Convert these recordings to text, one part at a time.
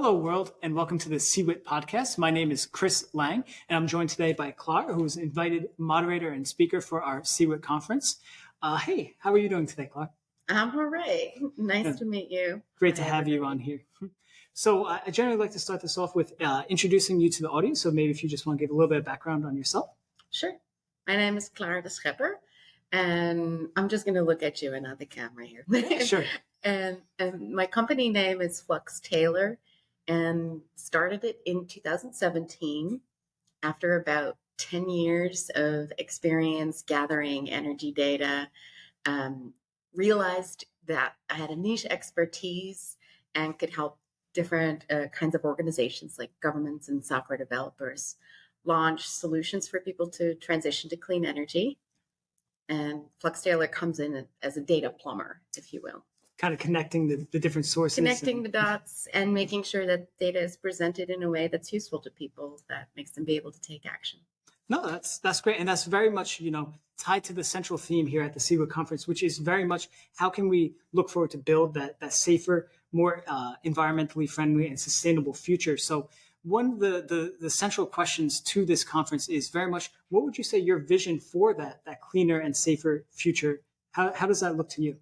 Hello, world, and welcome to the CEWIT podcast. My name is Chris Lange, and I'm joined today by Klaar, who is an invited moderator and speaker for our CEWIT conference. Hey, how are you doing today, Klaar? I'm all right. Nice to meet you. Great to have you on here. So I generally like to start this off with introducing you to the audience. So maybe if you just want to give a little bit of background on yourself. Sure. My name is Klaar De Schepper, and I'm just going to look at you and not the camera here. Sure. and my company name is Flux Tailor, and started it in 2017 after about 10 years of experience gathering energy data. Realized that I had a niche expertise and could help different kinds of organizations like governments and software developers launch solutions for people to transition to clean energy. And Flux Tailor comes in as a data plumber, if you will. Kind of connecting the different sources. Connecting the dots and making sure that data is presented in a way that's useful to people, that makes them be able to take action. No, that's great. And that's very much, tied to the central theme here at the CEWIT conference, which is very much how can we look forward to build that safer, more environmentally friendly and sustainable future. So one of the central questions to this conference is very much, what would you say your vision for that cleaner and safer future? How does that look to you?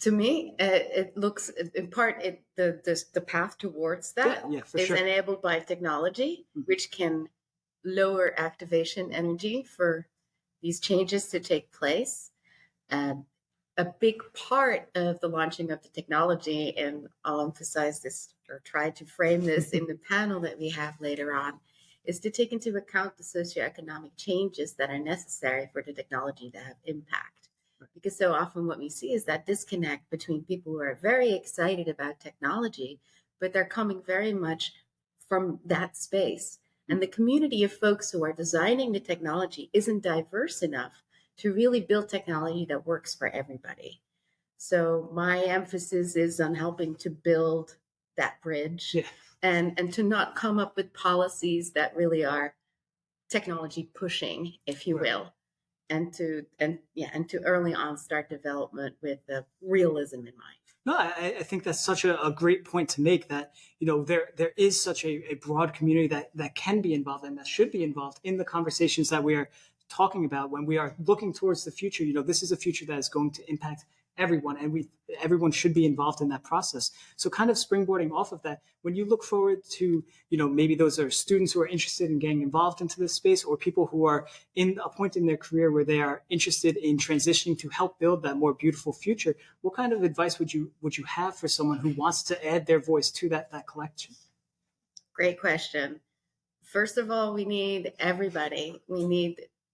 To me, it looks, in part, the path towards that is enabled by technology, which can lower activation energy for these changes to take place. A big part of the launching of the technology, and I'll emphasize this or try to frame this in the panel that we have later on, is to take into account the socioeconomic changes that are necessary for the technology to have impact. Because so often what we see is that disconnect between people who are very excited about technology, but they're coming very much from that space. And the community of folks who are designing the technology isn't diverse enough to really build technology that works for everybody. So my emphasis is on helping to build that bridge and to not come up with policies that really are technology pushing, if you will. And to early on start development with the realism in mind. No, I think that's such a great point to make, that, there is such a broad community that can be involved and that should be involved in the conversations that we are talking about when we are looking towards the future. This is a future that is going to impact everyone, and everyone should be involved in that process. So kind of springboarding off of that, when you look forward to, maybe those are students who are interested in getting involved into this space, or people who are in a point in their career where they are interested in transitioning to help build that more beautiful future, what kind of advice would you have for someone who wants to add their voice to that collection? Great question. First of all, we need everybody.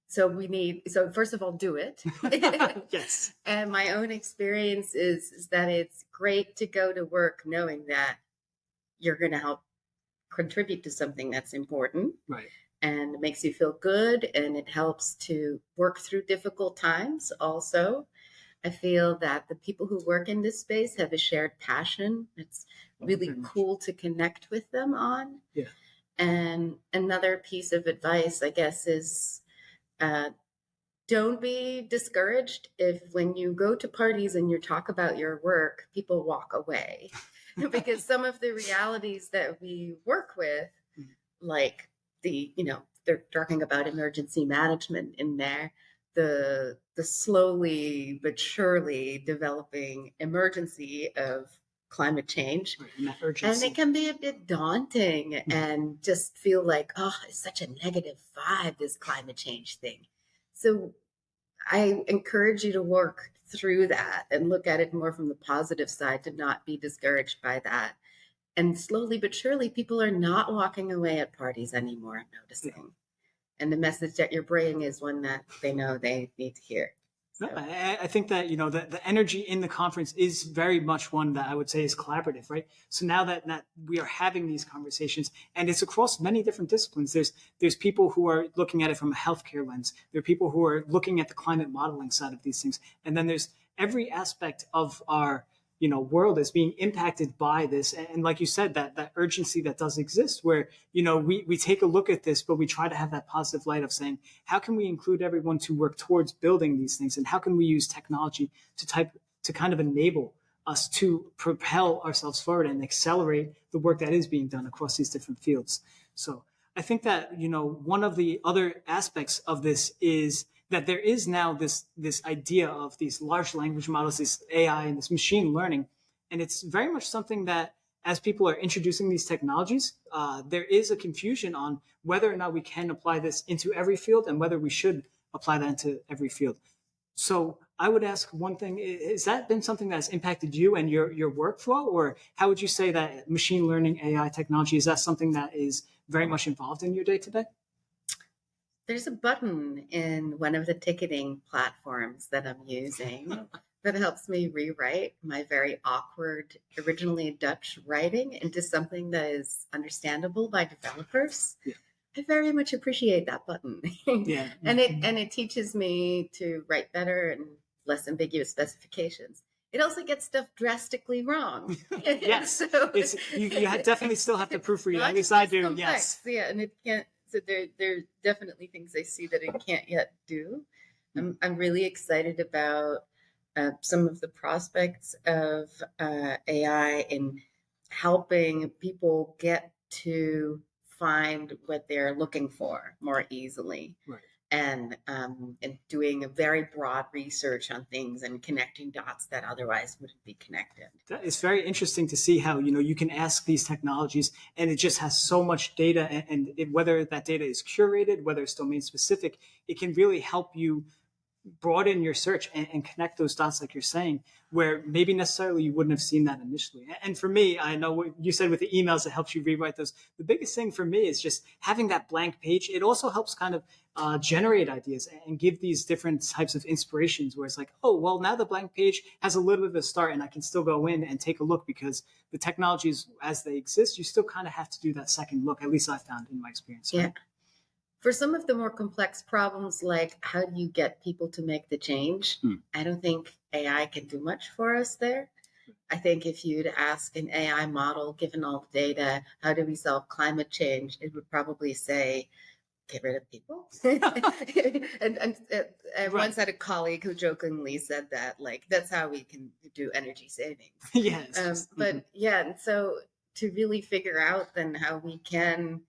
So first of all, do it. Yes. And my own experience is that it's great to go to work knowing that you're going to help contribute to something that's important. Right. And it makes you feel good, and it helps to work through difficult times also. I feel that the people who work in this space have a shared passion. It's really cool to connect with them on. Yeah. And another piece of advice, I guess, is don't be discouraged if when you go to parties and you talk about your work, people walk away. Because some of the realities that we work with, like they're talking about emergency management in there, the slowly but surely developing emergency of climate change. And it can be a bit daunting and just feel like, oh, it's such a negative vibe, this climate change thing. So I encourage you to work through that and look at it more from the positive side, to not be discouraged by that. And slowly but surely, people are not walking away at parties anymore, I'm noticing. And the message that you're bringing is one that they know they need to hear. So. I think that, the energy in the conference is very much one that I would say is collaborative, right? So now that we are having these conversations, and it's across many different disciplines, there's people who are looking at it from a healthcare lens. There are people who are looking at the climate modeling side of these things. And then there's every aspect of our world is being impacted by this. And like you said, that urgency that does exist, where, we take a look at this, but we try to have that positive light of saying, how can we include everyone to work towards building these things? And how can we use technology to kind of enable us to propel ourselves forward and accelerate the work that is being done across these different fields. So I think that, one of the other aspects of this is that there is now this idea of these large language models, this AI and this machine learning. And it's very much something that as people are introducing these technologies, there is a confusion on whether or not we can apply this into every field and whether we should apply that into every field. So I would ask one thing, has that been something that's impacted you and your workflow? Or how would you say that machine learning, AI technology, is that something that is very much involved in your day-to-day? There's a button in one of the ticketing platforms that I'm using that helps me rewrite my very awkward, originally Dutch writing into something that is understandable by developers. Yeah. I very much appreciate that button. Yeah. and it teaches me to write better and less ambiguous specifications. It also gets stuff drastically wrong. Yes. So, you definitely still have to proofread. At least I do. Complex. Yes. Yeah, and it can't. So there are definitely things I see that it can't yet do. I'm really excited about some of the prospects of AI in helping people get to find what they're looking for more easily. Right. And doing a very broad research on things and connecting dots that otherwise wouldn't be connected. It's very interesting to see how, you can ask these technologies and it just has so much data, and whether that data is curated, whether it's domain specific, it can really help you broaden your search and connect those dots, like you're saying, where maybe necessarily you wouldn't have seen that initially. And for me, I know what you said with the emails that helps you rewrite those. The biggest thing for me is just having that blank page. It also helps kind of generate ideas and give these different types of inspirations where it's like, oh, well, now the blank page has a little bit of a start and I can still go in and take a look, because the technologies as they exist, you still kind of have to do that second look. At least I found in my experience. Right? Yeah. For some of the more complex problems, like how do you get people to make the change? I don't think AI can do much for us there. I think if you'd ask an AI model, given all the data, how do we solve climate change? It would probably say, get rid of people. and I once had a colleague who jokingly said that, like, that's how we can do energy savings. Yes. But yeah, and so to really figure out then how we can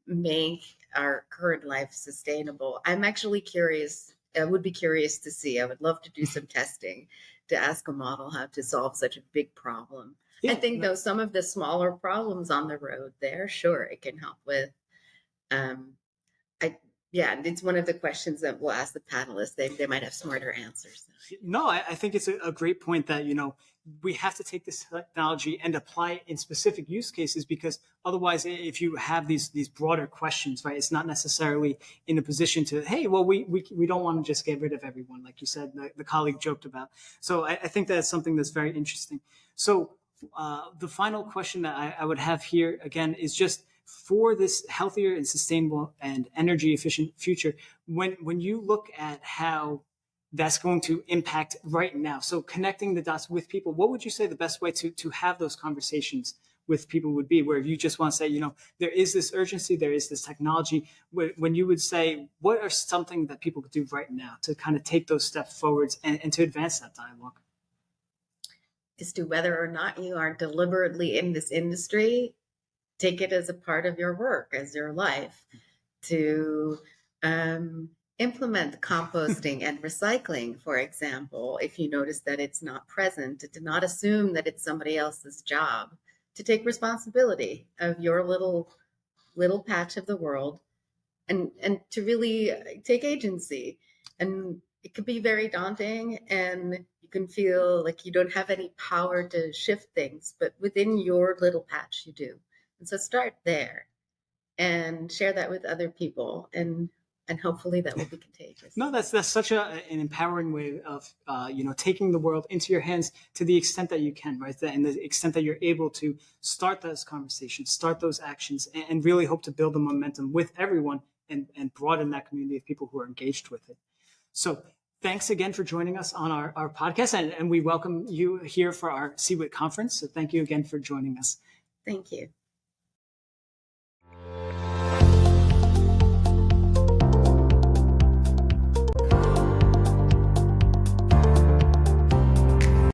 make our current life sustainable. I'm actually curious. I would be curious to see. I would love to do some testing to ask a model how to solve such a big problem. Yeah, I think though some of the smaller problems on the road there, sure, it can help with. It's one of the questions that we'll ask the panelists. They might have smarter answers. No, I think it's a great point that, we have to take this technology and apply it in specific use cases, because otherwise, if you have these broader questions, right, it's not necessarily in a position to, hey, well, we don't want to just get rid of everyone, like you said, the colleague joked about. So I think that's something that's very interesting. So the final question that I would have here again is just for this healthier and sustainable and energy efficient future, when you look at how that's going to impact right now, so connecting the dots with people, what would you say the best way to have those conversations with people would be, where you just want to say, there is this urgency, there is this technology, when you would say, what are something that people could do right now to kind of take those steps forwards and to advance that dialogue? As to whether or not you are deliberately in this industry, take it as a part of your work, as your life, to implement composting and recycling, for example. If you notice that it's not present, to not assume that it's somebody else's job, to take responsibility of your little patch of the world, and to really take agency. And it could be very daunting, and you can feel like you don't have any power to shift things, but within your little patch you do. And so start there and share that with other people, and hopefully that will be contagious. No, that's such an empowering way of taking the world into your hands to the extent that you can, right? And the extent that you're able to start those conversations, start those actions, and really hope to build the momentum with everyone and broaden that community of people who are engaged with it. So thanks again for joining us on our podcast, and we welcome you here for our CEWIT conference. So thank you again for joining us. Thank you.